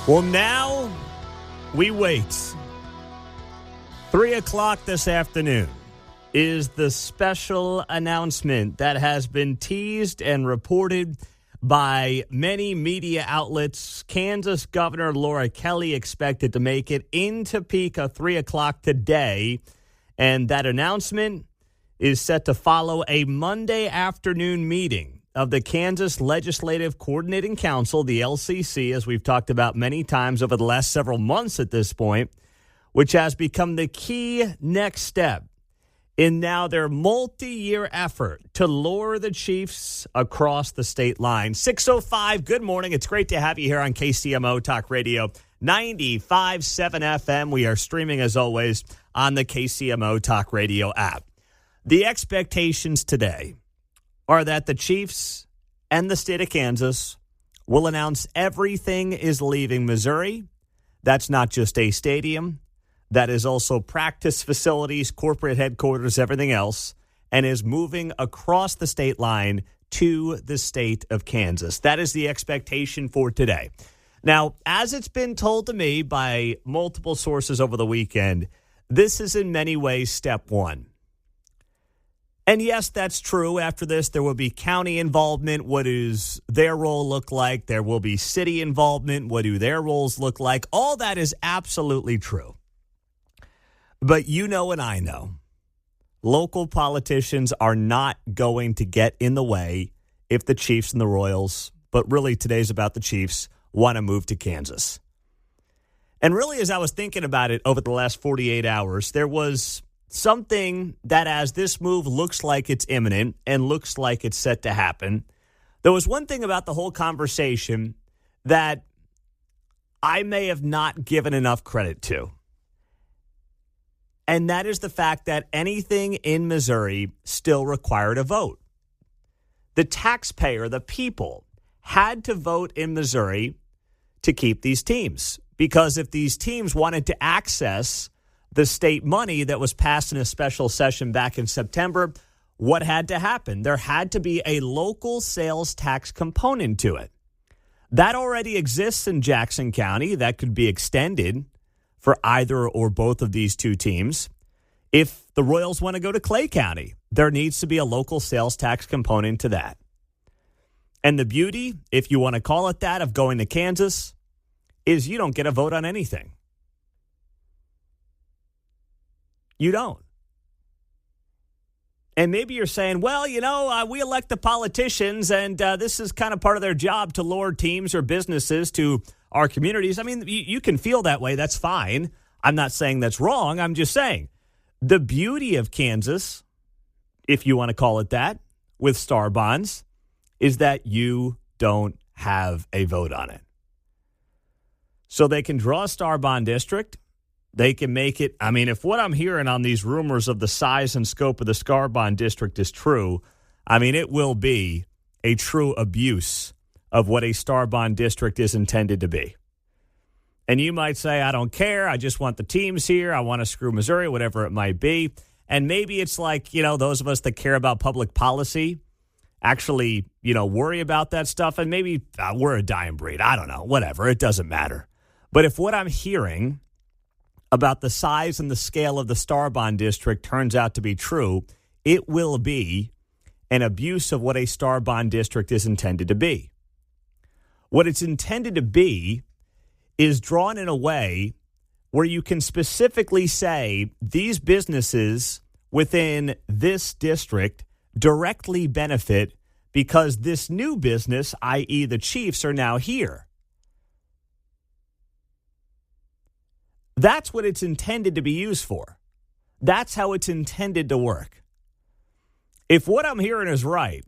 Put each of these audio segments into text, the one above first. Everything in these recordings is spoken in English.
Well, now we wait. 3 o'clock this afternoon is the special announcement that has been teased and reported by many media outlets. Kansas Governor Laura Kelly expected to make it in Topeka 3 o'clock today, and that announcement is set to follow a Monday afternoon meeting of the Kansas Legislative Coordinating Council, the LCC, as we've talked about many times over the last several months at this point, which has become the key next step in now their multi-year effort to lure the Chiefs across the state line. 6:05, good morning. It's great to have you here on KCMO Talk Radio 95.7 FM. We are streaming, as always, on the KCMO Talk Radio app. The expectations today are that the Chiefs and the state of Kansas will announce everything is leaving Missouri. That's not just a stadium. That is also practice facilities, corporate headquarters, everything else, and is moving across the state line to the state of Kansas. That is the expectation for today. Now, as it's been told to me by multiple sources over the weekend, this is in many ways step one. And yes, that's true. After this, there will be county involvement. What does their role look like? There will be city involvement. What do their roles look like? All that is absolutely true. But you know and I know, local politicians are not going to get in the way if the Chiefs and the Royals, but really today's about the Chiefs, want to move to Kansas. And really, as I was thinking about it over the last 48 hours, there was something that, as this move looks like it's imminent and looks like it's set to happen, there was one thing about the whole conversation that I may have not given enough credit to. And that is the fact that anything in Missouri still required a vote. The taxpayer, the people, had to vote in Missouri to keep these teams. Because if these teams wanted to access the state money that was passed in a special session back in September, what had to happen? There had to be a local sales tax component to it. That already exists in Jackson County. That could be extended for either or both of these two teams. If the Royals want to go to Clay County, there needs to be a local sales tax component to that. And the beauty, if you want to call it that, of going to Kansas is you don't get a vote on anything. You don't. And maybe you're saying, well, we elect the politicians, and this is kind of part of their job to lure teams or businesses to our communities. I mean, you can feel that way. That's fine. I'm not saying that's wrong. I'm just saying the beauty of Kansas, if you want to call it that, with star bonds, is that you don't have a vote on it. So they can draw a star bond district. They can make it. I mean, if what I'm hearing on these rumors of the size and scope of the star bond district is true, I mean, it will be a true abuse of what a star bond district is intended to be. And you might say, I don't care. I just want the teams here. I want to screw Missouri, whatever it might be. And maybe it's like, those of us that care about public policy actually, worry about that stuff. And maybe we're a dying breed. I don't know. Whatever. It doesn't matter. But if what I'm hearing about the size and the scale of the star bond district turns out to be true, it will be an abuse of what a star bond district is intended to be. What it's intended to be is drawn in a way where you can specifically say these businesses within this district directly benefit because this new business, i.e. the Chiefs, are now here. That's what it's intended to be used for. That's how it's intended to work. If what I'm hearing is right,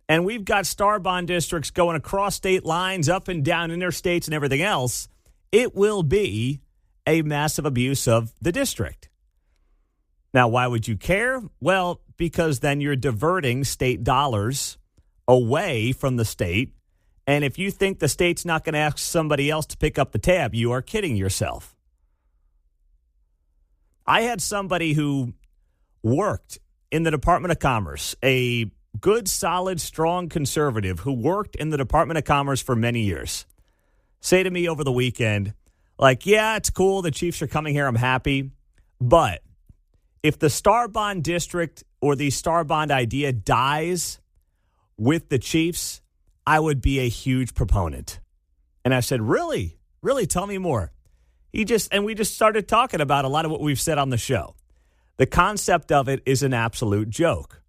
and we've got star bond districts going across state lines, up and down interstates and everything else, it will be a massive abuse of the district. Now, why would you care? Well, because then you're diverting state dollars away from the state. And if you think the state's not going to ask somebody else to pick up the tab, you are kidding yourself. I had somebody who worked in the Department of Commerce, a good, solid, strong conservative who worked in the Department of Commerce for many years, say to me over the weekend, like, yeah, it's cool. The Chiefs are coming here. I'm happy. But if the Star Bond District or the Star Bond idea dies with the Chiefs, I would be a huge proponent. And I said, really? Really? Tell me more. We just started talking about a lot of what we've said on the show. The concept of it is an absolute joke.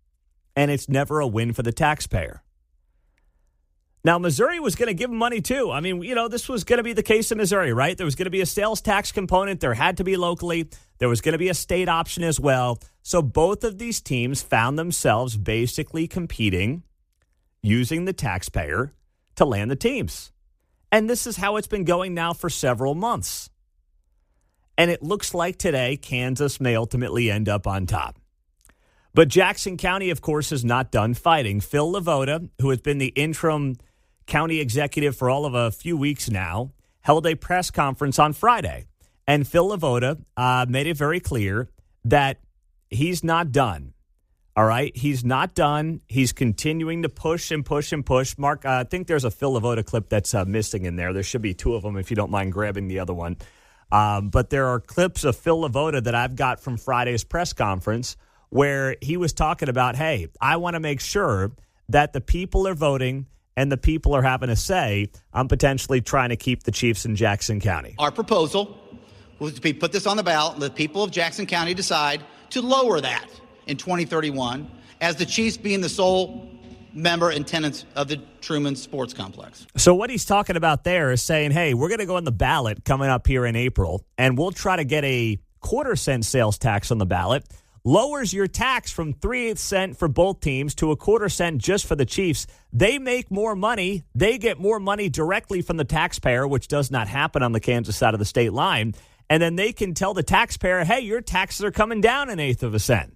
And it's never a win for the taxpayer. Now, Missouri was going to give them money, too. I mean, this was going to be the case in Missouri, right? There was going to be a sales tax component. There had to be locally. There was going to be a state option as well. So both of these teams found themselves basically competing using the taxpayer to land the teams. And this is how it's been going now for several months. And it looks like today Kansas may ultimately end up on top. But Jackson County, of course, is not done fighting. Phil Lavoda, who has been the interim county executive for all of a few weeks now, held a press conference on Friday. And Phil Lavoda made it very clear that he's not done. All right? He's not done. He's continuing to push and push and push. Mark, I think there's a Phil Lavoda clip that's missing in there. There should be two of them if you don't mind grabbing the other one. But there are clips of Phil Lavoda that I've got from Friday's press conference where he was talking about, hey, I want to make sure that the people are voting and the people are having a say. I'm potentially trying to keep the Chiefs in Jackson County. Our proposal was to put this on the ballot and the people of Jackson County decide to lower that in 2031 as the Chiefs being the sole member and tenants of the Truman Sports Complex. So what he's talking about there is saying, hey, we're going to go on the ballot coming up here in April, and we'll try to get a 1/4-cent sales tax on the ballot. Lowers your tax from 3/8 cent for both teams to 1/4 cent just for the Chiefs. They make more money. They get more money directly from the taxpayer, which does not happen on the Kansas side of the state line. And then they can tell the taxpayer, hey, your taxes are coming down 1/8 of a cent.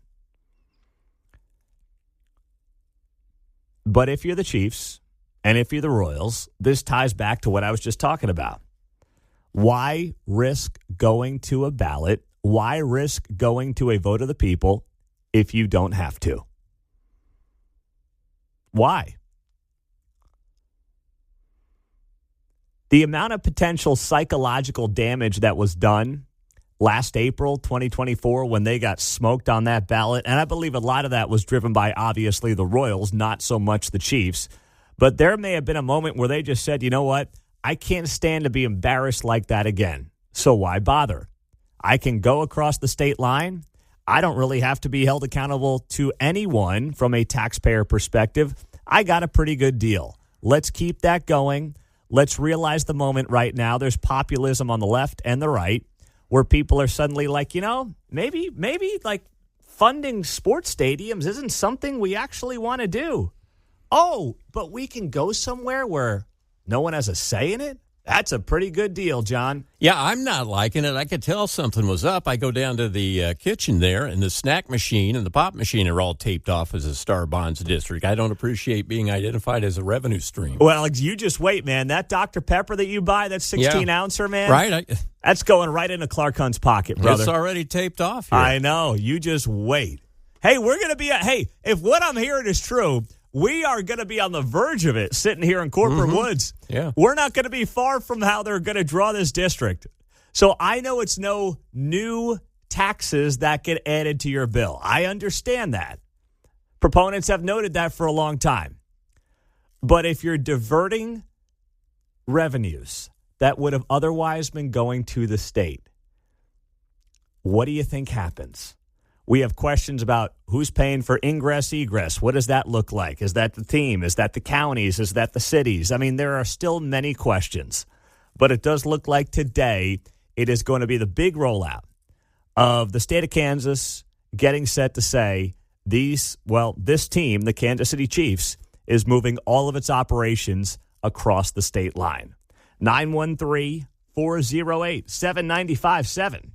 But if you're the Chiefs and if you're the Royals, this ties back to what I was just talking about. Why risk going to a ballot? Why risk going to a vote of the people if you don't have to? Why? The amount of potential psychological damage that was done last April 2024 when they got smoked on that ballot, and I believe a lot of that was driven by, obviously, the Royals, not so much the Chiefs. But there may have been a moment where they just said, you know what? I can't stand to be embarrassed like that again. So why bother? I can go across the state line. I don't really have to be held accountable to anyone from a taxpayer perspective. I got a pretty good deal. Let's keep that going. Let's realize the moment right now. There's populism on the left and the right where people are suddenly like, maybe like funding sports stadiums isn't something we actually want to do. Oh, but we can go somewhere where no one has a say in it? That's a pretty good deal, John. Yeah, I'm not liking it. I could tell something was up. I go down to the kitchen there, and the snack machine and the pop machine are all taped off as a Star Bonds district. I don't appreciate being identified as a revenue stream. Well, you just wait, man. That Dr. Pepper that you buy, that 16-ouncer, man. Right. That's going right into Clark Hunt's pocket, brother. It's already taped off here. I know. You just wait. Hey, we're going to be if what I'm hearing is true, we are going to be on the verge of it sitting here in Corporate Woods. Yeah. We're not going to be far from how they're going to draw this district. So I know it's no new taxes that get added to your bill. I understand that. Proponents have noted that for a long time. But if you're diverting revenues that would have otherwise been going to the state, what do you think happens? We have questions about who's paying for ingress, egress. What does that look like? Is that the team? Is that the counties? Is that the cities? I mean, there are still many questions. But it does look like today it is going to be the big rollout of the state of Kansas getting set to say this team, the Kansas City Chiefs, is moving all of its operations across the state line. 913-408-7957.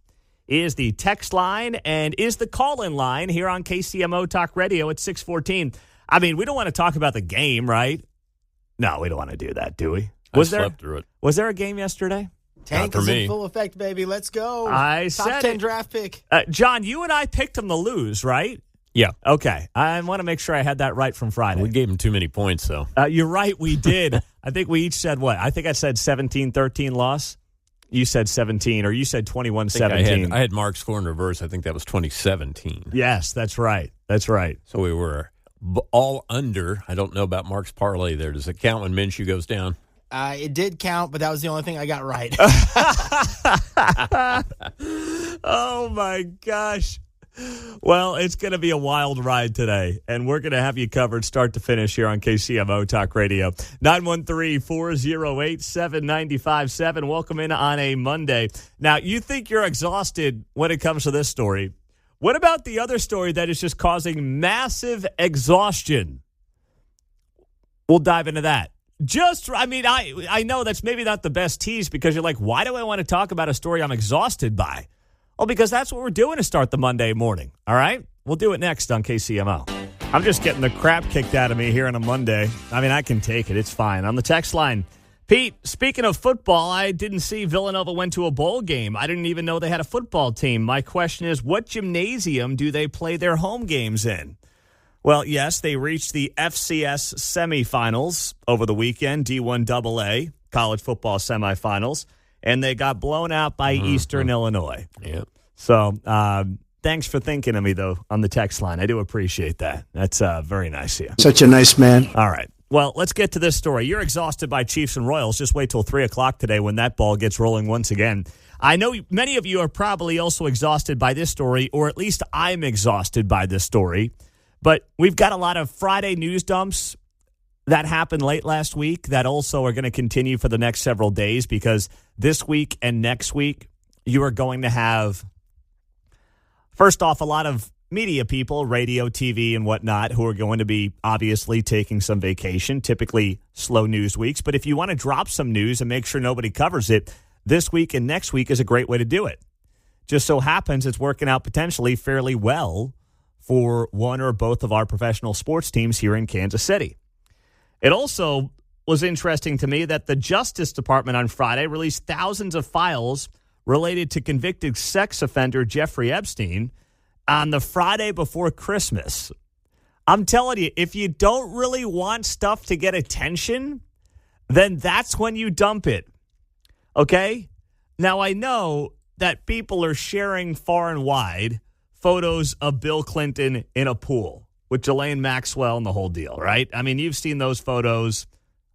Is the text line and is the call-in line here on KCMO Talk Radio at 614. I mean, we don't want to talk about the game, right? No, we don't want to do that, do we? Slept through it. Was there a game yesterday? Tank is in full effect, baby. Let's go. Top 10 draft pick. John, you and I picked them to lose, right? Yeah. Okay. I want to make sure I had that right from Friday. We gave him too many points, though. You're right, we did. I think we each said what? I think I said 17-13 loss. You said 17, or you said 21-17. I had Mark's score in reverse. I think that was 2017. Yes, that's right. That's right. So we were all under. I don't know about Mark's parlay there. Does it count when Minshew goes down? It did count, but that was the only thing I got right. Oh, my gosh. Well, it's going to be a wild ride today, and we're going to have you covered start to finish here on KCMO Talk Radio. 913-408-7957. Welcome in on a Monday. Now, you think you're exhausted when it comes to this story. What about the other story that is just causing massive exhaustion? We'll dive into that. I know that's maybe not the best tease because you're like, why do I want to talk about a story I'm exhausted by? Well, because that's what we're doing to start the Monday morning, all right? We'll do it next on KCMO. I'm just getting the crap kicked out of me here on a Monday. I mean, I can take it. It's fine. On the text line, Pete, speaking of football, I didn't see Villanova went to a bowl game. I didn't even know they had a football team. My question is, what gymnasium do they play their home games in? Well, yes, they reached the FCS semifinals over the weekend, D1 AA, college football semifinals. And they got blown out by Eastern Illinois. Yep. So thanks for thinking of me, though, on the text line. I do appreciate that. That's very nice of you. Such a nice man. All right. Well, let's get to this story. You're exhausted by Chiefs and Royals. Just wait till 3 o'clock today when that ball gets rolling once again. I know many of you are probably also exhausted by this story, or at least I'm exhausted by this story. But we've got a lot of Friday news dumps that happened late last week that also are going to continue for the next several days because this week and next week, you are going to have, first off, a lot of media people, radio, TV, and whatnot, who are going to be obviously taking some vacation, typically slow news weeks. But if you want to drop some news and make sure nobody covers it, this week and next week is a great way to do it. Just so happens it's working out potentially fairly well for one or both of our professional sports teams here in Kansas City. It also was interesting to me that the Justice Department on Friday released thousands of files related to convicted sex offender Jeffrey Epstein on the Friday before Christmas. I'm telling you, if you don't really want stuff to get attention, then that's when you dump it. Okay? Now, I know that people are sharing far and wide photos of Bill Clinton in a pool with Ghislaine Maxwell and the whole deal, right? I mean, you've seen those photos,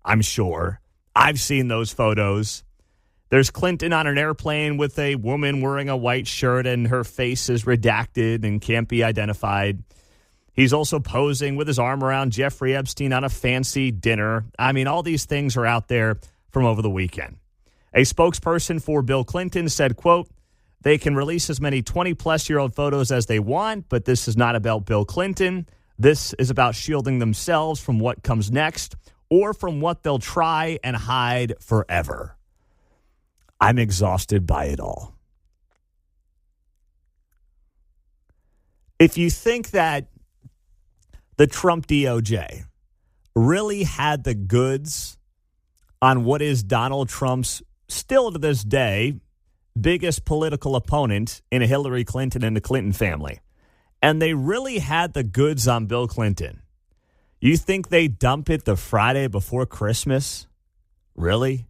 I'm sure. I've seen those photos. There's Clinton on an airplane with a woman wearing a white shirt and her face is redacted and can't be identified. He's also posing with his arm around Jeffrey Epstein on a fancy dinner. I mean, all these things are out there from over the weekend. A spokesperson for Bill Clinton said, quote, "They can release as many 20-plus-year-old photos as they want, but this is not about Bill Clinton. This is about shielding themselves from what comes next or from what they'll try and hide forever." I'm exhausted by it all. If you think that the Trump DOJ really had the goods on what is Donald Trump's, still to this day, biggest political opponent in Hillary Clinton and the Clinton family, and they really had the goods on Bill Clinton, you think they dump it the Friday before Christmas? Really?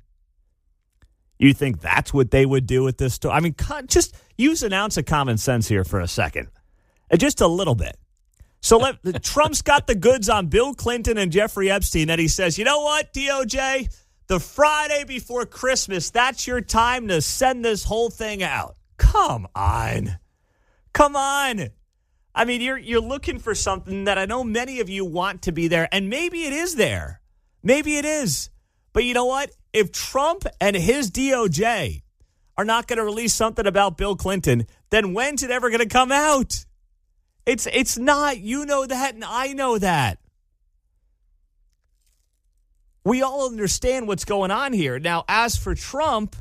You think that's what they would do with this story? I mean, just use an ounce of common sense here for a second. Just a little bit. So Trump's got the goods on Bill Clinton and Jeffrey Epstein, and he says, you know what, DOJ? The Friday before Christmas, that's your time to send this whole thing out. Come on. Come on. I mean, you're looking for something that I know many of you want to be there, and maybe it is there. Maybe it is. But you know what? If Trump and his DOJ are not going to release something about Bill Clinton, then when's it ever going to come out? It's not. You know that, and I know that. We all understand what's going on here. Now, as for Trump,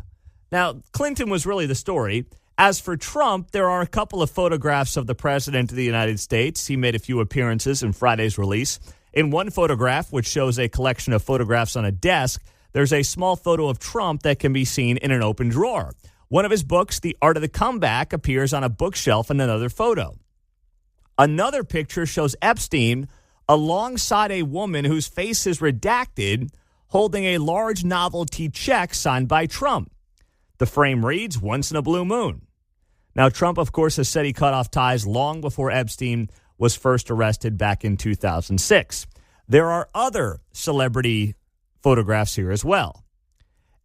now, Clinton was really the story. As for Trump, there are a couple of photographs of the president of the United States. He made a few appearances in Friday's release. In one photograph, which shows a collection of photographs on a desk, there's a small photo of Trump that can be seen in an open drawer. One of his books, The Art of the Comeback, appears on a bookshelf in another photo. Another picture shows Epstein alongside a woman whose face is redacted, holding a large novelty check signed by Trump. The frame reads, "Once in a blue moon." Now, Trump, of course, has said he cut off ties long before Epstein was first arrested back in 2006. There are other celebrity photographs here as well.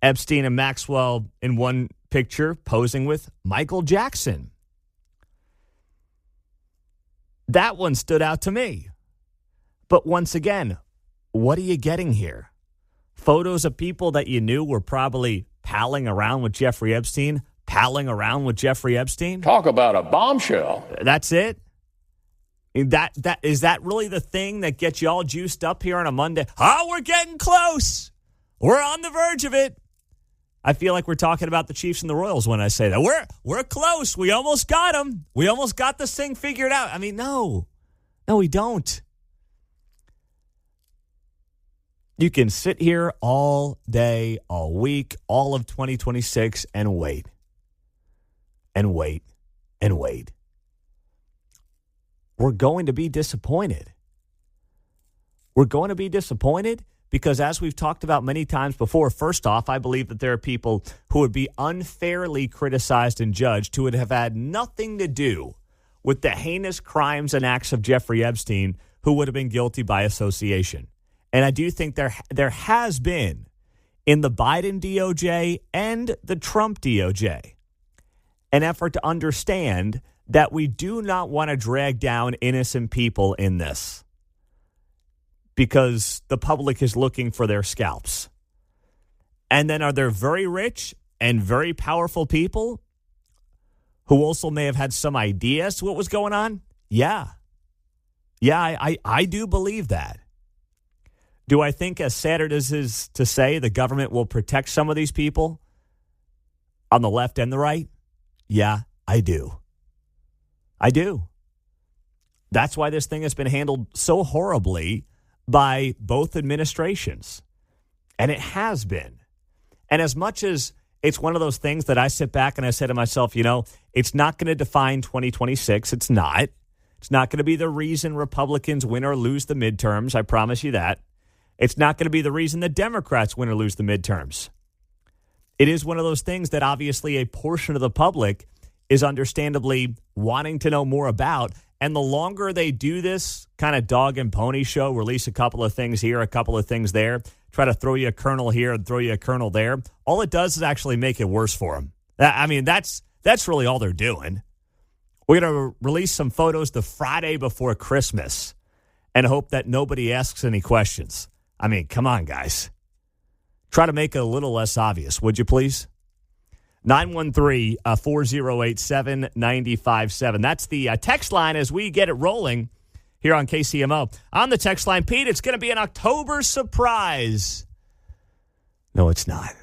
Epstein and Maxwell in one picture posing with Michael Jackson. That one stood out to me. But once again, what are you getting here? Photos of people that you knew were probably palling around with Jeffrey Epstein? Talk about a bombshell. That's it? Is that really the thing that gets you all juiced up here on a Monday? Oh, we're getting close. We're on the verge of it. I feel like we're talking about the Chiefs and the Royals when I say that. We're close. We almost got them. We almost got this thing figured out. I mean, no, we don't. You can sit here all day, all week, all of 2026 and wait. And wait. And wait. We're going to be disappointed. We're going to be disappointed because, as we've talked about many times before, first off, I believe that there are people who would be unfairly criticized and judged who would have had nothing to do with the heinous crimes and acts of Jeffrey Epstein, who would have been guilty by association. And I do think there has been in the Biden DOJ and the Trump DOJ an effort to understand that we do not want to drag down innocent people in this because the public is looking for their scalps. And then are there very rich and very powerful people who also may have had some idea as to what was going on? Yeah. I do believe that. Do I think, as sad as it is to say, the government will protect some of these people on the left and the right? Yeah, I do. That's why this thing has been handled so horribly by both administrations. And it has been. And as much as it's one of those things that I sit back and I say to myself, it's not going to define 2026. It's not. It's not going to be the reason Republicans win or lose the midterms. I promise you that. It's not going to be the reason the Democrats win or lose the midterms. It is one of those things that obviously a portion of the public is understandably wanting to know more about. And the longer they do this kind of dog and pony show, release a couple of things here, a couple of things there, try to throw you a kernel here and throw you a kernel there, all it does is actually make it worse for them. I mean, that's really all they're doing. We're going to release some photos the Friday before Christmas and hope that nobody asks any questions. I mean, come on, guys. Try to make it a little less obvious, would you please? 913-408-7957. That's the text line as we get it rolling here on KCMO. On the text line, Pete, it's going to be an October surprise. No, it's not.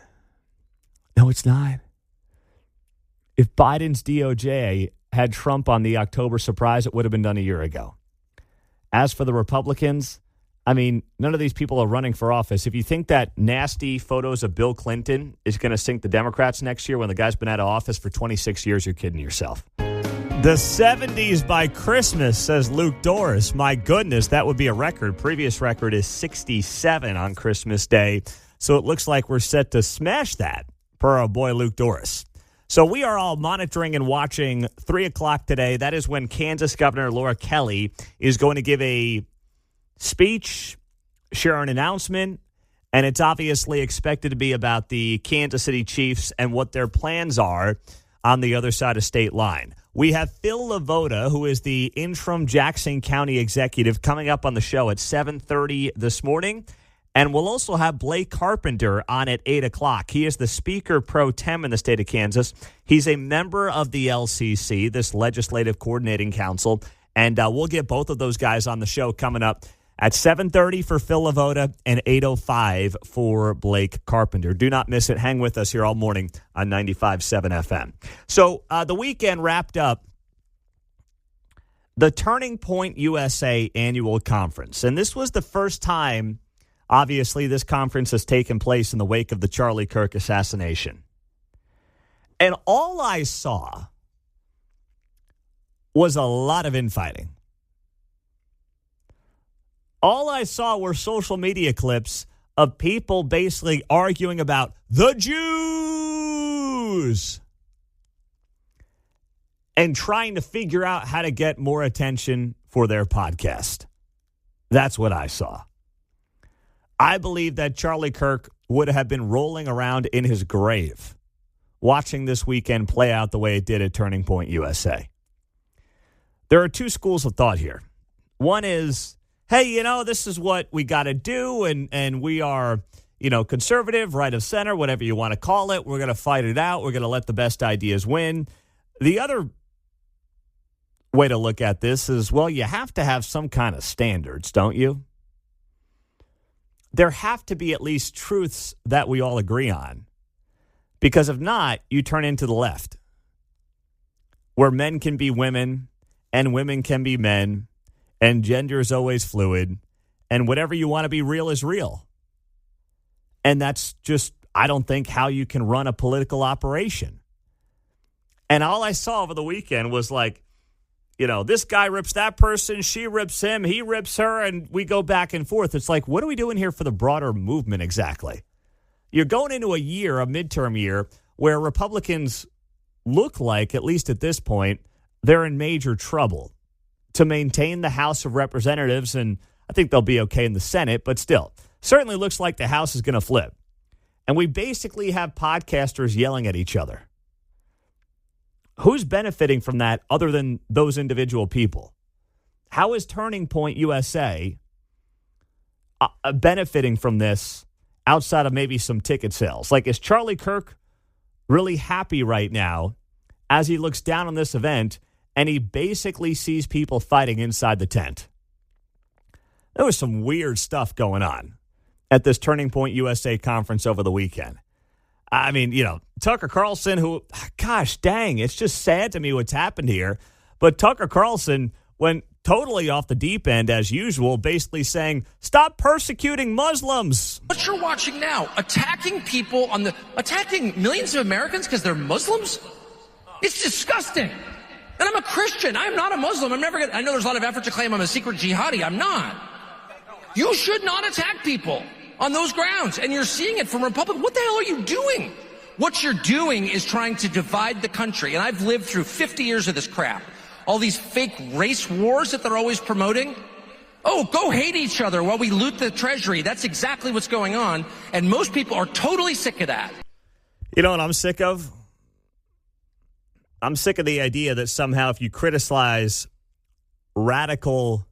If Biden's DOJ had Trump on the October surprise, it would have been done a year ago. As for the Republicans, I mean, none of these people are running for office. If you think that nasty photos of Bill Clinton is going to sink the Democrats next year when the guy's been out of office for 26 years, you're kidding yourself. The 70s by Christmas, says Luke Doris. My goodness, that would be a record. Previous record is 67 on Christmas Day. So it looks like we're set to smash that, per our boy Luke Doris. So we are all monitoring and watching 3 o'clock today. That is when Kansas Governor Laura Kelly is going to give a speech, share an announcement, and it's obviously expected to be about the Kansas City Chiefs and what their plans are on the other side of state line. We have Phil Lavoda, who is the interim Jackson County executive, coming up on the show at 7:30 this morning. And we'll also have Blake Carpenter on at 8 o'clock. He is the Speaker Pro Tem in the state of Kansas. He's a member of the LCC, this Legislative Coordinating Council. And we'll get both of those guys on the show coming up at 7:30 for Phil Lavoda and 8:05 for Blake Carpenter. Do not miss it. Hang with us here all morning on 95.7 FM. So the weekend wrapped up the Turning Point USA annual conference. And this was the first time, obviously, this conference has taken place in the wake of the Charlie Kirk assassination. And all I saw was a lot of infighting. All I saw were social media clips of people basically arguing about the Jews and trying to figure out how to get more attention for their podcast. That's what I saw. I believe that Charlie Kirk would have been rolling around in his grave watching this weekend play out the way it did at Turning Point USA. There are two schools of thought here. One is, hey, this is what we got to do, and we are, conservative, right of center, whatever you want to call it. We're going to fight it out. We're going to let the best ideas win. The other way to look at this is, well, you have to have some kind of standards, don't you? There have to be at least truths that we all agree on. Because if not, you turn into the left, where men can be women and women can be men, and gender is always fluid, and whatever you want to be real is real. And that's just, I don't think, how you can run a political operation. And all I saw over the weekend was like, this guy rips that person, she rips him, he rips her, and we go back and forth. It's like, what are we doing here for the broader movement exactly? You're going into a midterm year, where Republicans look like, at least at this point, they're in major trouble to maintain the House of Representatives, and I think they'll be okay in the Senate, but still, certainly looks like the House is going to flip. And we basically have podcasters yelling at each other. Who's benefiting from that other than those individual people? How is Turning Point USA benefiting from this outside of maybe some ticket sales? Like, is Charlie Kirk really happy right now as he looks down on this event and he basically sees people fighting inside the tent? There was some weird stuff going on at this Turning Point USA conference over the weekend. I mean, Tucker Carlson, who, gosh dang, it's just sad to me what's happened here. But Tucker Carlson went totally off the deep end as usual, basically saying, stop persecuting Muslims. What you're watching now, attacking people attacking millions of Americans because they're Muslims? It's disgusting. And I'm a Christian. I'm not a Muslim. I know there's a lot of effort to claim I'm a secret jihadi. I'm not. You should not attack people on those grounds. And you're seeing it from Republicans. What the hell are you doing? What you're doing is trying to divide the country. And I've lived through 50 years of this crap. All these fake race wars that they're always promoting. Oh, go hate each other while we loot the treasury. That's exactly what's going on. And most people are totally sick of that. You know what I'm sick of? I'm sick of the idea that somehow if you criticize radical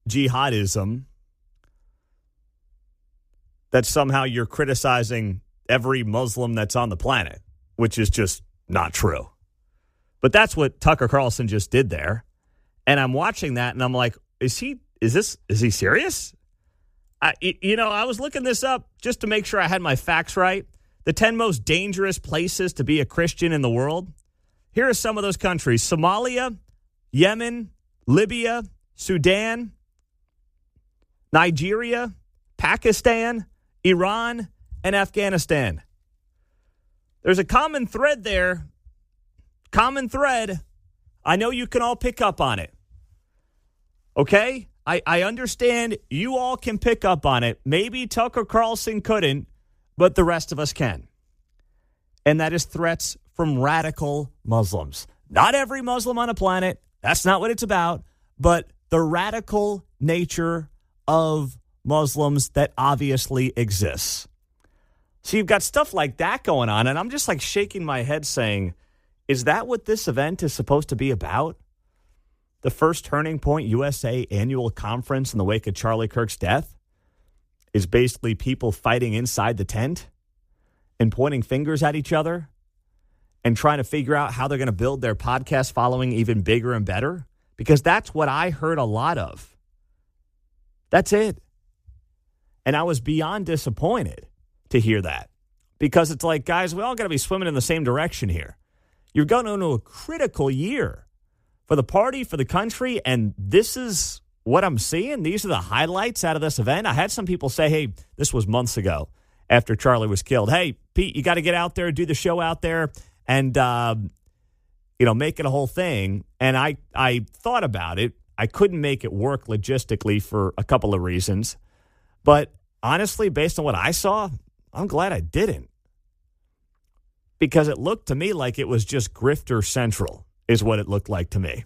jihadism, that somehow you're criticizing every Muslim that's on the planet, which is just not true. But that's what Tucker Carlson just did there. And I'm watching that and I'm like, is he serious? I was looking this up just to make sure I had my facts right. The 10 most dangerous places to be a Christian in the world. Here are some of those countries: Somalia, Yemen, Libya, Sudan, Nigeria, Pakistan, Iran, and Afghanistan. There's a common thread there. Common thread. I know you can all pick up on it. Okay? I understand you all can pick up on it. Maybe Tucker Carlson couldn't, but the rest of us can. And that is threats from radical Muslims. Not every Muslim on the planet. That's not what it's about. But the radical nature of Muslims that obviously exists. So you've got stuff like that going on, and I'm just like shaking my head saying, is that what this event is supposed to be about? The first Turning Point USA annual conference in the wake of Charlie Kirk's death is basically people fighting inside the tent and pointing fingers at each other and trying to figure out how they're going to build their podcast following even bigger and better? Because that's what I heard a lot of. That's it. And I was beyond disappointed to hear that. Because it's like, guys, we all got to be swimming in the same direction here. You're going into a critical year for the party, for the country, and this is what I'm seeing. These are the highlights out of this event. I had some people say, hey, this was months ago after Charlie was killed. Hey, Pete, you got to get out there, do the show out there, and, make it a whole thing. And I thought about it. I couldn't make it work logistically for a couple of reasons. But honestly, based on what I saw, I'm glad I didn't. Because it looked to me like it was just grifter central is what it looked like to me.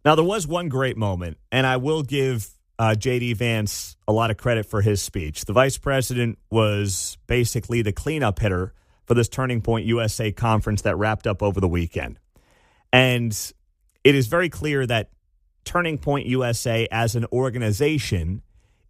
Now, there was one great moment, and I will give J.D. Vance a lot of credit for his speech. The vice president was basically the cleanup hitter for this Turning Point USA conference that wrapped up over the weekend. And it is very clear that Turning Point USA as an organization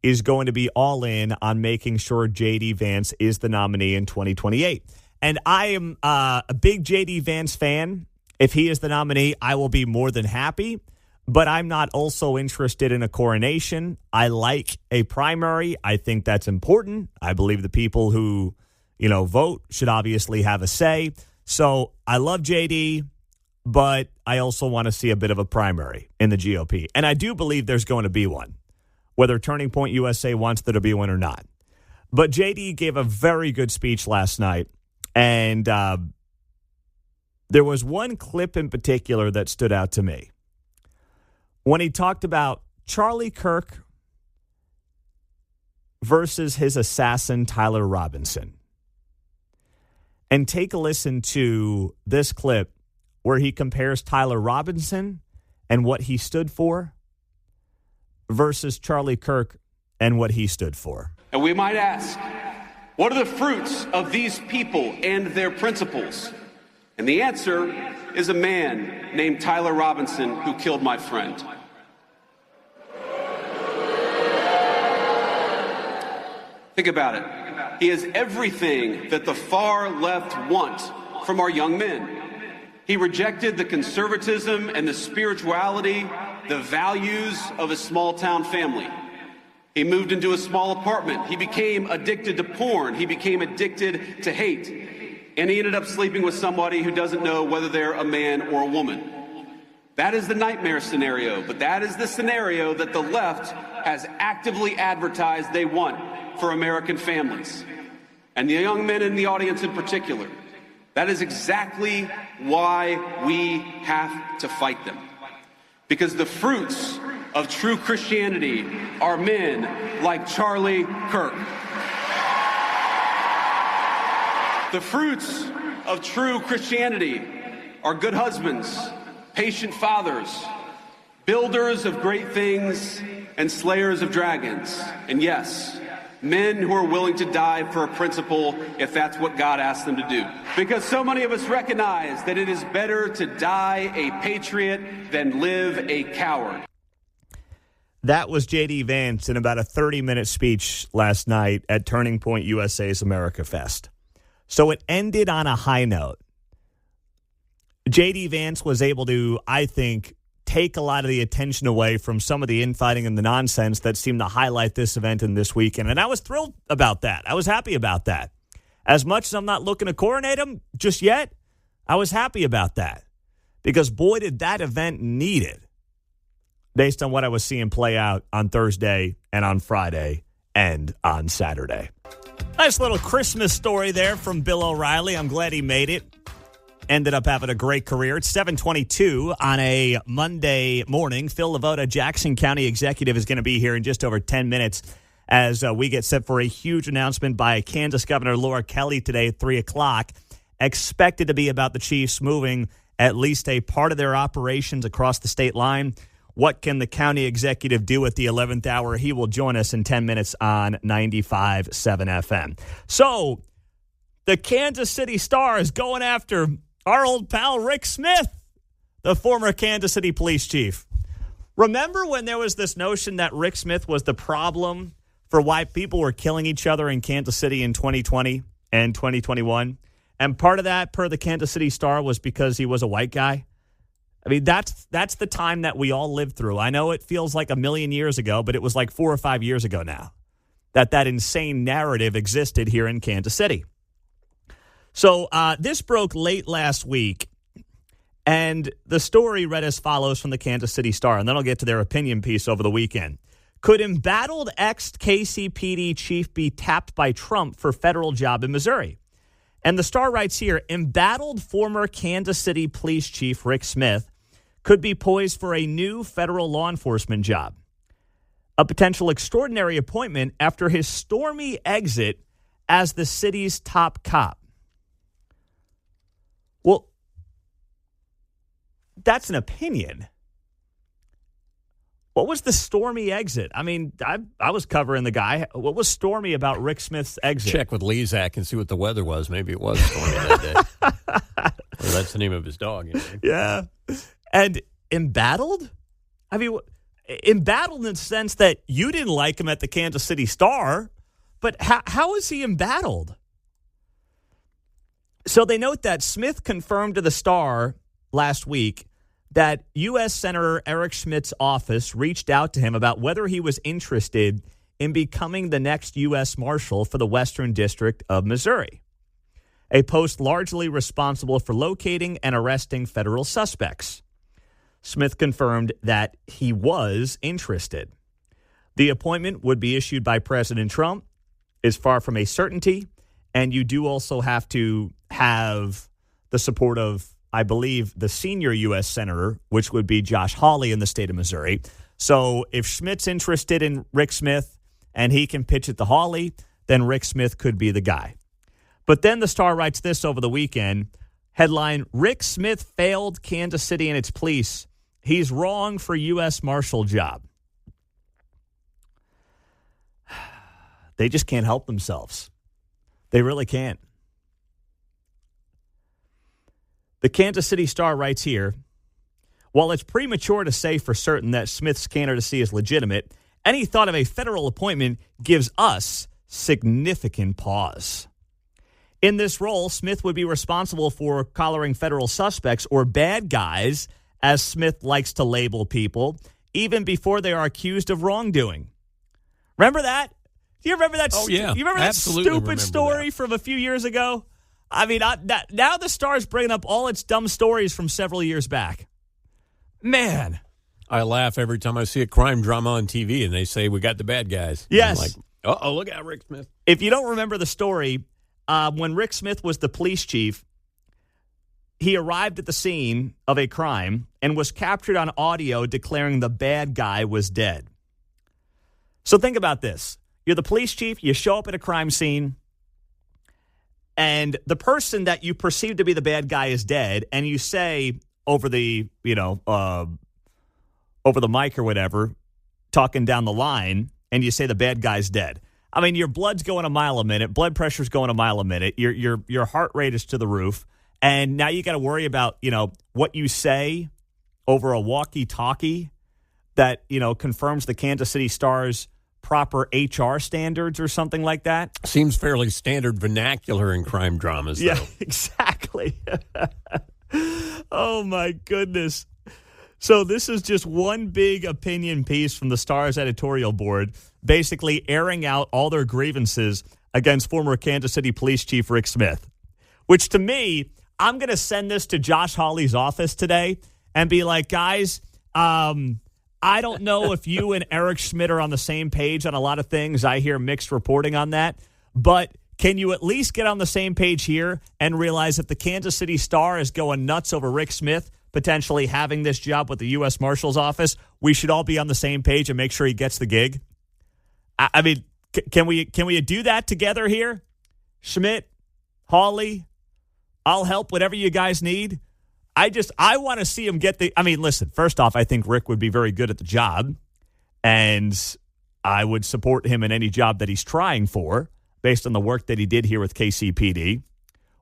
is going to be all in on making sure J.D. Vance is the nominee in 2028. And I am a big J.D. Vance fan. If he is the nominee, I will be more than happy. But I'm not also interested in a coronation. I like a primary. I think that's important. I believe the people who, vote should obviously have a say. So I love JD, but I also want to see a bit of a primary in the GOP. And I do believe there's going to be one, whether Turning Point USA wants there to be one or not. But JD gave a very good speech last night. And there was one clip in particular that stood out to me. When he talked about Charlie Kirk versus his assassin, Tyler Robinson. And take a listen to this clip where he compares Tyler Robinson and what he stood for versus Charlie Kirk and what he stood for. And we might ask, what are the fruits of these people and their principles? And the answer is a man named Tyler Robinson who killed my friend. Think about it. He has everything that the far left want from our young men. He rejected the conservatism and the spirituality, the values of a small town family. He moved into a small apartment. He became addicted to porn. He became addicted to hate. And he ended up sleeping with somebody who doesn't know whether they're a man or a woman. That is the nightmare scenario, but that is the scenario that the left has actively advertised they want for American families. And the young men in the audience in particular. That is exactly why we have to fight them. Because the fruits of true Christianity are men like Charlie Kirk. The fruits of true Christianity are good husbands, patient fathers, builders of great things, and slayers of dragons. And yes, men who are willing to die for a principle if that's what God asks them to do. Because so many of us recognize that it is better to die a patriot than live a coward. That was J.D. Vance in about a 30-minute speech last night at Turning Point USA's America Fest. So it ended on a high note. J.D. Vance was able to, I think, take a lot of the attention away from some of the infighting and the nonsense that seemed to highlight this event and this weekend. And I was thrilled about that. I was happy about that. As much as I'm not looking to coronate him just yet, I was happy about that. Because boy, did that event need it. Based on what I was seeing play out on Thursday and on Friday and on Saturday. Nice little Christmas story there from Bill O'Reilly. I'm glad he made it. Ended up having a great career. It's 7:22 on a Monday morning. Phil Lavoda, Jackson County Executive, is going to be here in just over 10 minutes as we get set for a huge announcement by Kansas Governor Laura Kelly today at 3 o'clock. Expected to be about the Chiefs moving at least a part of their operations across the state line. What can the county executive do at the 11th hour? He will join us in 10 minutes on 95.7 FM. So the Kansas City Star is going after our old pal Rick Smith, the former Kansas City police chief. Remember when there was this notion that Rick Smith was the problem for why people were killing each other in Kansas City in 2020 and 2021? And part of that, per the Kansas City Star, was because he was a white guy. I mean, that's the time that we all lived through. I know it feels like a million years ago, but it was like 4 or 5 years ago now that insane narrative existed here in Kansas City. So this broke late last week, and the story read as follows from the Kansas City Star, and then I'll get to their opinion piece over the weekend. Could embattled ex-KCPD chief be tapped by Trump for federal job in Missouri? And the Star writes here, embattled former Kansas City police chief Rick Smith could be poised for a new federal law enforcement job. a potential extraordinary appointment after his stormy exit as the city's top cop. Well, that's an opinion. What was the stormy exit? I mean, I was covering the guy. What was stormy about Rick Smith's exit? Check with Lezak and see what the weather was. Maybe it was stormy that day. Or that's the name of his dog. You know? Yeah. And embattled? I mean, embattled in the sense that you didn't like him at the Kansas City Star, but how is he embattled? So they note that Smith confirmed to the Star last week that U.S. Senator Eric Schmidt's office reached out to him about whether he was interested in becoming the next U.S. Marshal for the Western District of Missouri, a post largely responsible for locating and arresting federal suspects. Smith confirmed that he was interested. The appointment would be issued by President Trump, is far from a certainty, and you do also have to have the support of, I believe, the senior U.S. Senator, which would be Josh Hawley in the state of Missouri. So if Schmidt's interested in Rick Smith and he can pitch it to Hawley, then Rick Smith could be the guy. But then the Star writes this over the weekend. Headline, Rick Smith failed Kansas City and its police. He's wrong for U.S. Marshal job. They just can't help themselves. They really can't. The Kansas City Star writes here, while it's premature to say for certain that Smith's candidacy is legitimate, any thought of a federal appointment gives us significant pause. In this role, Smith would be responsible for collaring federal suspects or bad guys, as Smith likes to label people, even before they are accused of wrongdoing. Remember that? Do you remember that? Oh, yeah. You remember that stupid story from a few years ago? I mean, now the Star's bringing up all its dumb stories from several years back. Man. I laugh every time I see a crime drama on TV and they say, we got the bad guys. Yes. I'm like, uh-oh, look at Rick Smith. If you don't remember the story, when Rick Smith was the police chief, he arrived at the scene of a crime and was captured on audio declaring the bad guy was dead. So think about this. You're the police chief, you show up at a crime scene, and the person that you perceive to be the bad guy is dead, and you say over the, over the mic or whatever, talking down the line, and you say the bad guy's dead. I mean, your blood's going a mile a minute, blood pressure's going a mile a minute, your heart rate is to the roof, and now you got to worry about, what you say over a walkie-talkie that, confirms the Kansas City Star's proper HR standards or something like that. Seems fairly standard vernacular in crime dramas, though. Yeah, exactly. Oh, my goodness. So this is just one big opinion piece from the Star's editorial board, basically airing out all their grievances against former Kansas City Police Chief Rick Smith, which to me, I'm going to send this to Josh Hawley's office today and be like, guys, I don't know if you and Eric Schmidt are on the same page on a lot of things. I hear mixed reporting on that. But can you at least get on the same page here and realize that the Kansas City Star is going nuts over Rick Smith potentially having this job with the U.S. Marshal's office? We should all be on the same page and make sure he gets the gig. I mean, can we do that together here? Schmidt, Hawley, I'll help whatever you guys need. I want to see him get listen, first off, I think Rick would be very good at the job, and I would support him in any job that he's trying for based on the work that he did here with KCPD,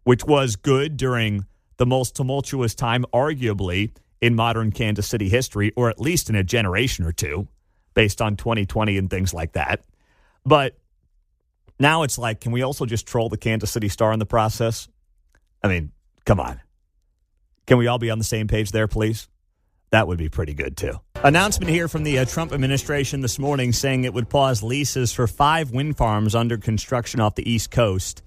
which was good during the most tumultuous time, arguably, in modern Kansas City history, or at least in a generation or two, based on 2020 and things like that. But now it's like, can we also just troll the Kansas City Star in the process? I mean, come on. Can we all be on the same page there, please? That would be pretty good, too. Announcement here from the Trump administration this morning saying it would pause leases for 5 wind farms under construction off the East Coast.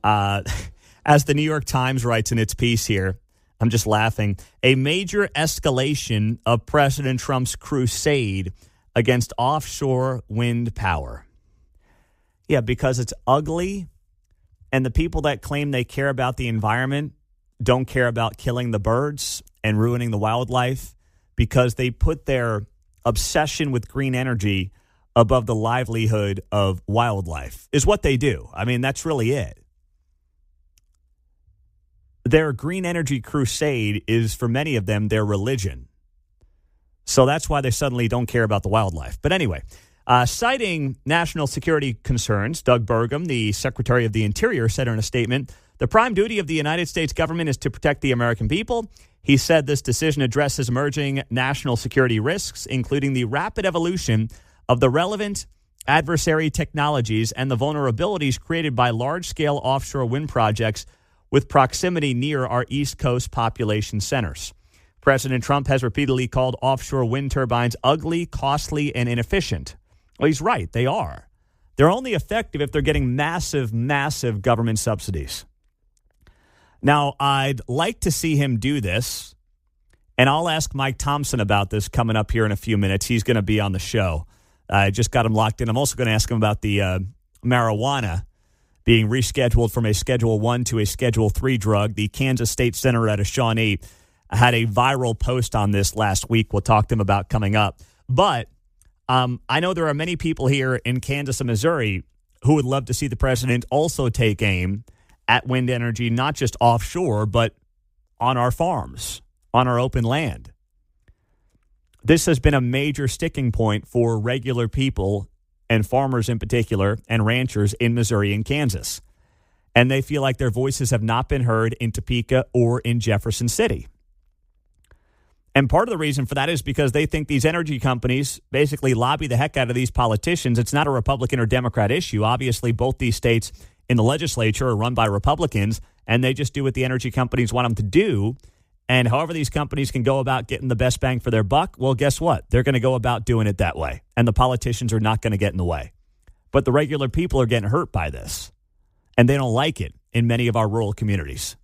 As the New York Times writes in its piece here, I'm just laughing, a major escalation of President Trump's crusade against offshore wind power. Yeah, because it's ugly, and the people that claim they care about the environment don't care about killing the birds and ruining the wildlife because they put their obsession with green energy above the livelihood of wildlife, is what they do. I mean, that's really it. Their green energy crusade is, for many of them, their religion. So that's why they suddenly don't care about the wildlife. But anyway, citing national security concerns, Doug Burgum, the Secretary of the Interior, said in a statement, "The prime duty of the United States government is to protect the American people." He said this decision addresses emerging national security risks, including the rapid evolution of the relevant adversary technologies and the vulnerabilities created by large-scale offshore wind projects with proximity near our East Coast population centers. President Trump has repeatedly called offshore wind turbines ugly, costly, and inefficient. Well, he's right. They are. They're only effective if they're getting massive, massive government subsidies. Now, I'd like to see him do this, and I'll ask Mike Thompson about this coming up here in a few minutes. He's going to be on the show. I just got him locked in. I'm also going to ask him about the marijuana being rescheduled from a Schedule 1 to a Schedule 3 drug. The Kansas State Senator out of Shawnee had a viral post on this last week. We'll talk to him about coming up. But I know there are many people here in Kansas and Missouri who would love to see the president also take aim at wind energy, not just offshore, but on our farms, on our open land. This has been a major sticking point for regular people and farmers in particular, and ranchers in Missouri and Kansas. And they feel like their voices have not been heard in Topeka or in Jefferson City. And part of the reason for that is because they think these energy companies basically lobby the heck out of these politicians. It's not a Republican or Democrat issue. Obviously, both these states in the legislature are run by Republicans, and they just do what the energy companies want them to do. And however these companies can go about getting the best bang for their buck, well, guess what? They're going to go about doing it that way. And the politicians are not going to get in the way. But the regular people are getting hurt by this. And they don't like it in many of our rural communities.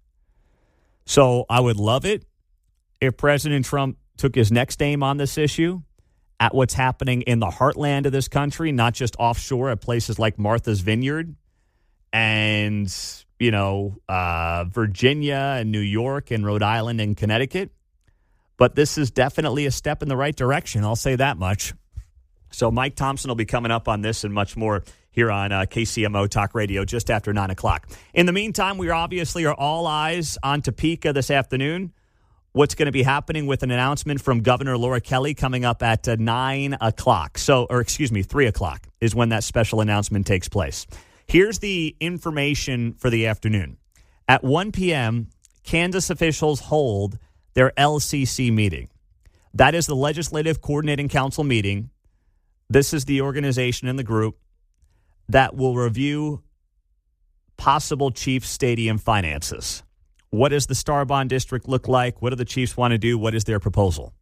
So I would love it if President Trump took his next aim on this issue at what's happening in the heartland of this country, not just offshore at places like Martha's Vineyard and Virginia and New York and Rhode Island and Connecticut. But this is definitely a step in the right direction. I'll say that much. So Mike Thompson will be coming up on this and much more here on KCMO Talk Radio just after 9 o'clock. In the meantime, we obviously are all eyes on Topeka this afternoon. What's going to be happening with an announcement from Governor Laura Kelly coming up at 9 o'clock. 3 o'clock is when that special announcement takes place. Here's the information for the afternoon. At 1 p.m., Kansas officials hold their LCC meeting. That is the Legislative Coordinating Council meeting. This is the organization and the group that will review possible Chiefs Stadium finances. What does the Starbond District look like? What do the Chiefs want to do? What is their proposal?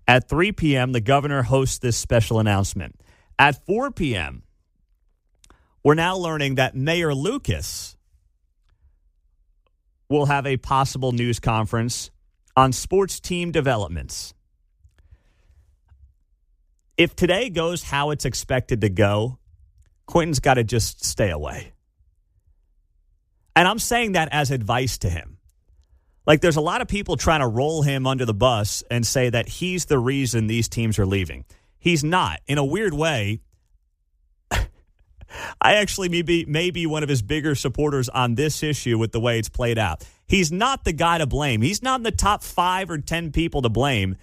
At 3 p.m., the governor hosts this special announcement. At 4 p.m., we're now learning that Mayor Lucas will have a possible news conference on sports team developments. If today goes how it's expected to go, Quentin's got to just stay away. And I'm saying that as advice to him. Like, there's a lot of people trying to roll him under the bus and say that he's the reason these teams are leaving. He's not. In a weird way, I actually may be one of his bigger supporters on this issue with the way it's played out. He's not the guy to blame. He's not in the top 5 or 10 people to blame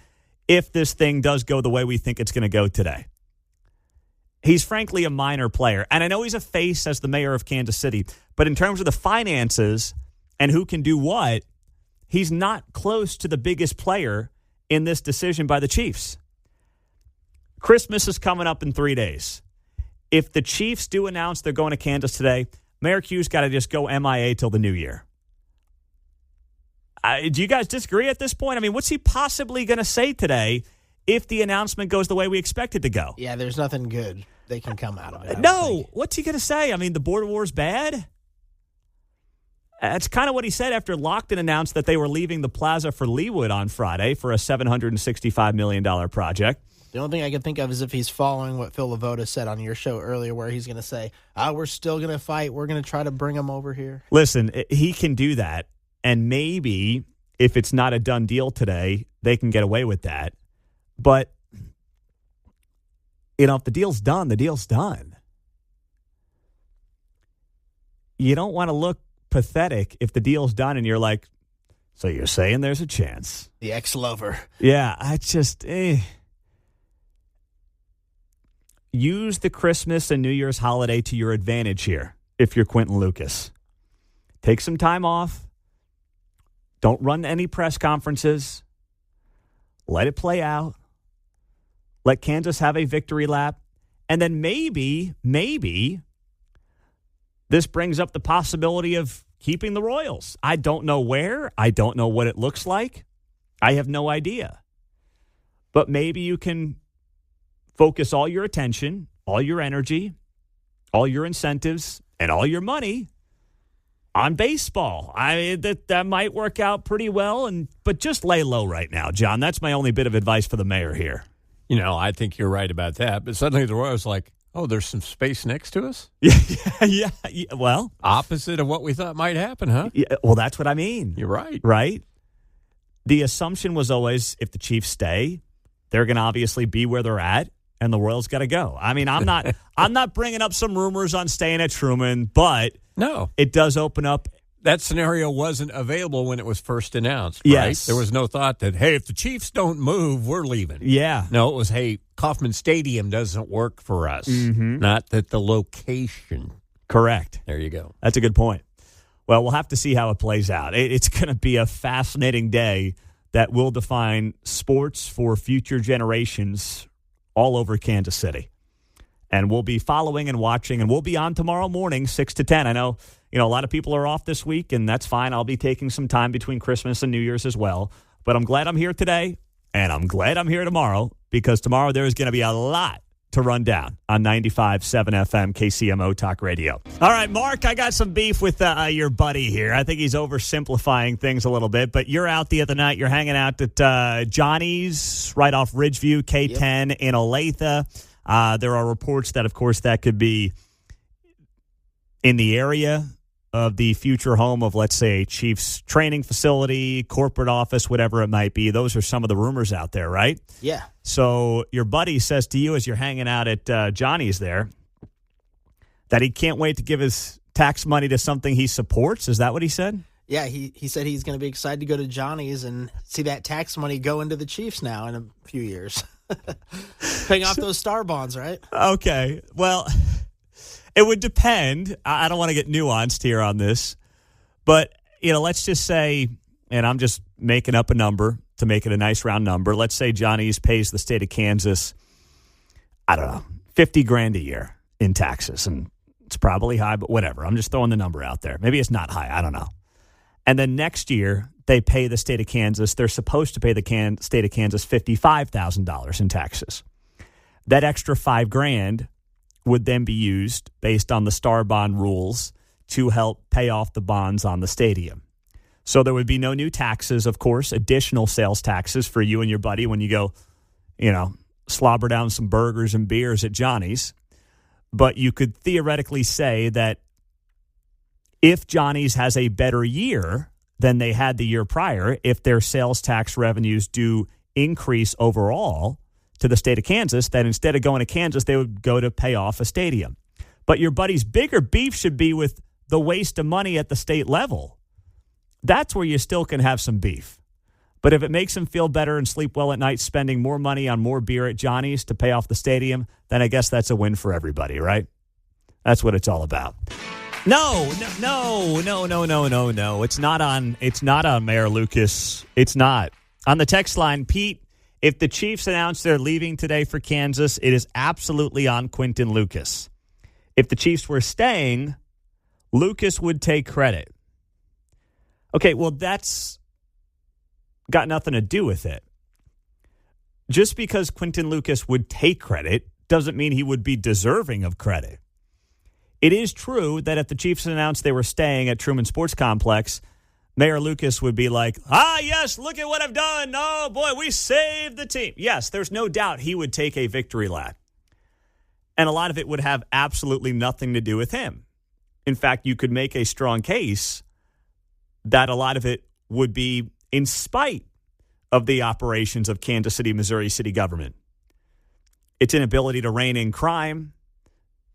if this thing does go the way we think it's going to go today. He's frankly a minor player. And I know he's a face as the mayor of Kansas City, but in terms of the finances and who can do what, he's not close to the biggest player in this decision by the Chiefs. Christmas is coming up in 3 days. If the Chiefs do announce they're going to Kansas today, Mayor Q's got to just go MIA till the new year. Do you guys disagree at this point? I mean, what's he possibly going to say today if the announcement goes the way we expect it to go? Yeah, there's nothing good that can come out of it. No. What's he going to say? I mean, the border war's bad? That's kind of what he said after Lockton announced that they were leaving the plaza for Leawood on Friday for a $765 million project. The only thing I can think of is if he's following what Phil Lavoda said on your show earlier, where he's going to say, we're still going to fight. We're going to try to bring them over here. Listen, he can do that. And maybe if it's not a done deal today, they can get away with that. But if the deal's done, the deal's done. You don't want to look pathetic if the deal's done and you're like, so you're saying there's a chance. The ex-lover. Yeah, I just... Use the Christmas and New Year's holiday to your advantage here if you're Quentin Lucas. Take some time off. Don't run any press conferences. Let it play out. Let Kansas have a victory lap. And then maybe this brings up the possibility of keeping the Royals. I don't know where. I don't know what it looks like. I have no idea. But maybe you can focus all your attention, all your energy, all your incentives, and all your money on baseball. I mean, that might work out pretty well, but just lay low right now, John. That's my only bit of advice for the mayor here. I think you're right about that. But suddenly the Royals like, oh, there's some space next to us? Yeah. Well, opposite of what we thought might happen, huh? Yeah, well, that's what I mean. You're right. Right? The assumption was always if the Chiefs stay, they're going to obviously be where they're at. And the Royals got to go. I mean, I'm not bringing up some rumors on staying at Truman, but no, it does open up. That scenario wasn't available when it was first announced, right? Yes. There was no thought that, hey, if the Chiefs don't move, we're leaving. Yeah. No, it was, hey, Kauffman Stadium doesn't work for us. Mm-hmm. Not that the location. Correct. There you go. That's a good point. Well, we'll have to see how it plays out. It's going to be a fascinating day that will define sports for future generations all over Kansas City. And we'll be following and watching, and we'll be on tomorrow morning, 6 to 10. I know, a lot of people are off this week, and that's fine. I'll be taking some time between Christmas and New Year's as well. But I'm glad I'm here today, and I'm glad I'm here tomorrow, because tomorrow there is going to be a lot to run down on 95.7 FM KCMO Talk Radio. All right, Mark, I got some beef with your buddy here. I think he's oversimplifying things a little bit, but you're out the other night. You're hanging out at Johnny's right off Ridgeview, K10 in Olathe. There are reports that, of course, that could be in the area of the future home of, let's say, Chiefs training facility, corporate office, whatever it might be. Those are some of the rumors out there, right? Yeah. So your buddy says to you as you're hanging out at Johnny's there that he can't wait to give his tax money to something he supports. Is that what he said? Yeah, he said he's going to be excited to go to Johnny's and see that tax money go into the Chiefs now in a few years. Paying off those star bonds, right? Okay. Well, it would depend. I don't want to get nuanced here on this. But, let's just say, and I'm just making up a number to make it a nice round number. Let's say Johnny's pays the state of Kansas, I don't know, $50,000 a year in taxes. And it's probably high, but whatever. I'm just throwing the number out there. Maybe it's not high. I don't know. And then next year, they pay the state of Kansas. They're supposed to pay the state of Kansas $55,000 in taxes. That extra $5,000 would then be used based on the star bond rules to help pay off the bonds on the stadium. So there would be no new taxes, of course, additional sales taxes for you and your buddy when you go, slobber down some burgers and beers at Johnny's. But you could theoretically say that if Johnny's has a better year than they had the year prior, if their sales tax revenues do increase overall to the state of Kansas, that instead of going to Kansas, they would go to pay off a stadium. But your buddy's bigger beef should be with the waste of money at the state level. That's where you still can have some beef. But if it makes him feel better and sleep well at night, spending more money on more beer at Johnny's to pay off the stadium, then I guess that's a win for everybody, right? That's what it's all about. No. It's not on Mayor Lucas. It's not. On the text line, Pete, if the Chiefs announce they're leaving today for Kansas, it is absolutely on Quentin Lucas. If the Chiefs were staying, Lucas would take credit. Okay, well, that's got nothing to do with it. Just because Quentin Lucas would take credit doesn't mean he would be deserving of credit. It is true that if the Chiefs announced they were staying at Truman Sports Complex, Mayor Lucas would be like, yes, look at what I've done. Oh, boy, we saved the team. Yes, there's no doubt he would take a victory lap. And a lot of it would have absolutely nothing to do with him. In fact, you could make a strong case that a lot of it would be in spite of the operations of Kansas City, Missouri city government. its inability to rein in crime,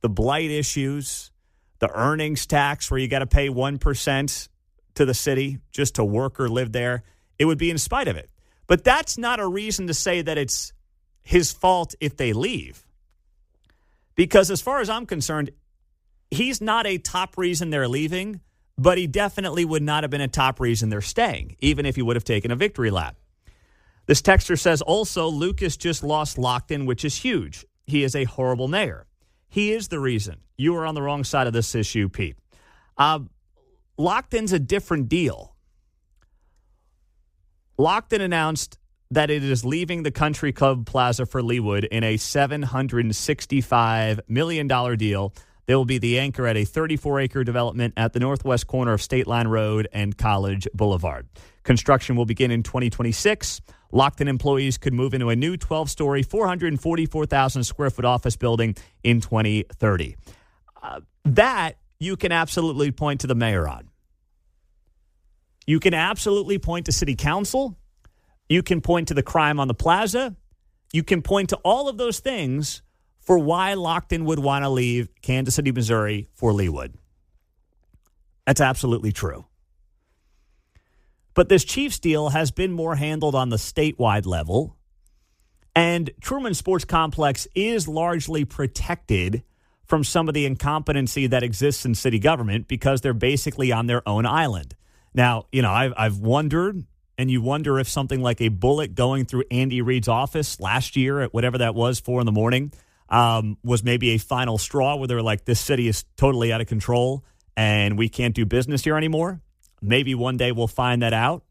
the blight issues, the earnings tax where you got to pay 1% to the city just to work or live there. It would be in spite of it. But that's not a reason to say that it's his fault if they leave. Because as far as I'm concerned, he's not a top reason they're leaving, but he definitely would not have been a top reason they're staying, even if he would have taken a victory lap. This texter says, also, Lucas just lost Lockton, which is huge. He is a horrible mayor. He is the reason. You are on the wrong side of this issue, Pete. Lockton's a different deal. Lockton announced that it is leaving the Country Club Plaza for Leawood in a $765 million deal. They will be the anchor at a 34-acre development at the northwest corner of State Line Road and College Boulevard. Construction will begin in 2026. Lockton employees could move into a new 12-story, 444,000-square-foot office building in 2030. That you can absolutely point to the mayor on. You can absolutely point to city council. You can point to the crime on the plaza. You can point to all of those things for why Lockton would want to leave Kansas City, Missouri for Leawood. That's absolutely true. But this Chiefs deal has been more handled on the statewide level, and Truman Sports Complex is largely protected from some of the incompetency that exists in city government because they're basically on their own island. Now, you know, I've wondered, and you wonder if something like a bullet going through Andy Reid's office last year at whatever that was, 4 a.m, was maybe a final straw where they're like, this city is totally out of control and we can't do business here anymore. Maybe one day we'll find that out.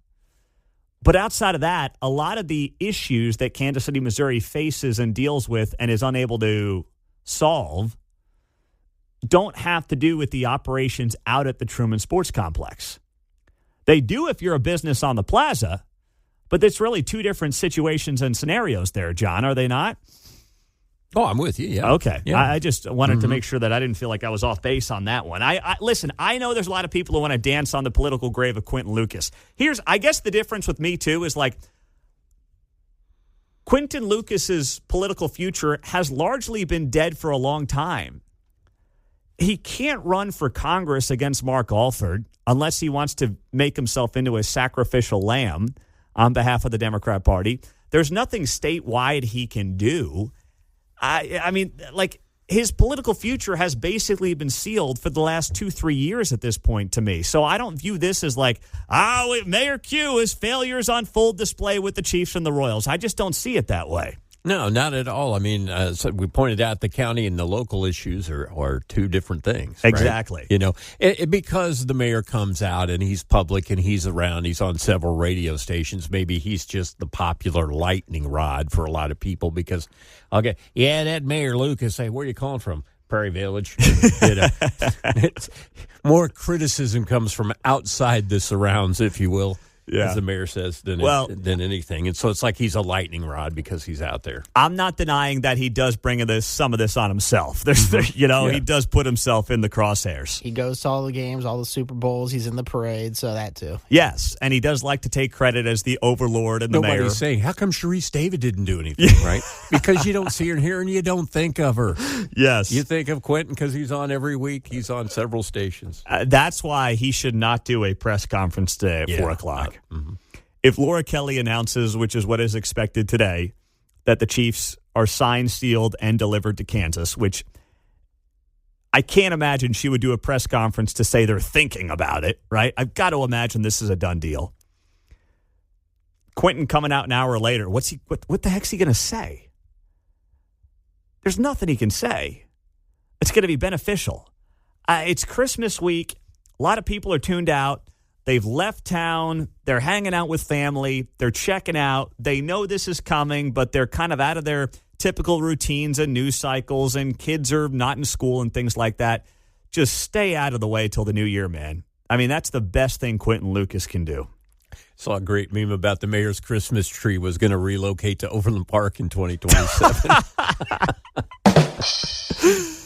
But outside of that, a lot of the issues that Kansas City, Missouri faces and deals with and is unable to solve don't have to do with the operations out at the Truman Sports Complex. They do if you're a business on the plaza, but it's really two different situations and scenarios there, John, are they not? Oh, I'm with you, yeah. Okay. Yeah. I just wanted to make sure that I didn't feel like I was off base on that one. Listen, I know there's a lot of people who want to dance on the political grave of Quentin Lucas. I guess the difference with me, too, is like Quentin Lucas's political future has largely been dead for a long time. He can't run for Congress against Mark Alford unless he wants to make himself into a sacrificial lamb on behalf of the Democrat Party. There's nothing statewide he can do. I mean, like, his political future has basically been sealed for the last 2-3 years at this point to me. So I don't view this as like, Mayor Q, his failures on full display with the Chiefs and the Royals. I just don't see it that way. No, not at all. I mean, so we pointed out the county and the local issues are two different things. Right? Exactly. You know, because the mayor comes out and he's public and he's around, he's on several radio stations. Maybe he's just the popular lightning rod for a lot of people because, okay, yeah, that Mayor Lucas, hey, where are you calling from? Prairie Village. You know, more criticism comes from outside the surrounds, if you will. Yeah. As the mayor says, than anything. And so it's like he's a lightning rod because he's out there. I'm not denying that he does bring some of this on himself. He does put himself in the crosshairs. He goes to all the games, all the Super Bowls. He's in the parade, so that too. Yes, and he does like to take credit as the overlord and the mayor. Nobody's saying, how come Sharice David didn't do anything, right? Because you don't see her here and you don't think of her. Yes. You think of Quentin because he's on every week. He's on several stations. That's why he should not do a press conference today at 4 o'clock. If Laura Kelly announces, which is what is expected today, that the Chiefs are signed, sealed, and delivered to Kansas, which I can't imagine she would do a press conference to say they're thinking about it, right? I've got to imagine this is a done deal. Quentin coming out an hour later, what the heck's he going to say? There's nothing he can say. It's going to be beneficial. It's Christmas week. A lot of people are tuned out. They've left town. They're hanging out with family. They're checking out. They know this is coming, but they're kind of out of their typical routines and news cycles, and kids are not in school and things like that. Just stay out of the way till the new year, man. I mean, that's the best thing Quentin Lucas can do. Saw a great meme about the mayor's Christmas tree was going to relocate to Overland Park in 2027.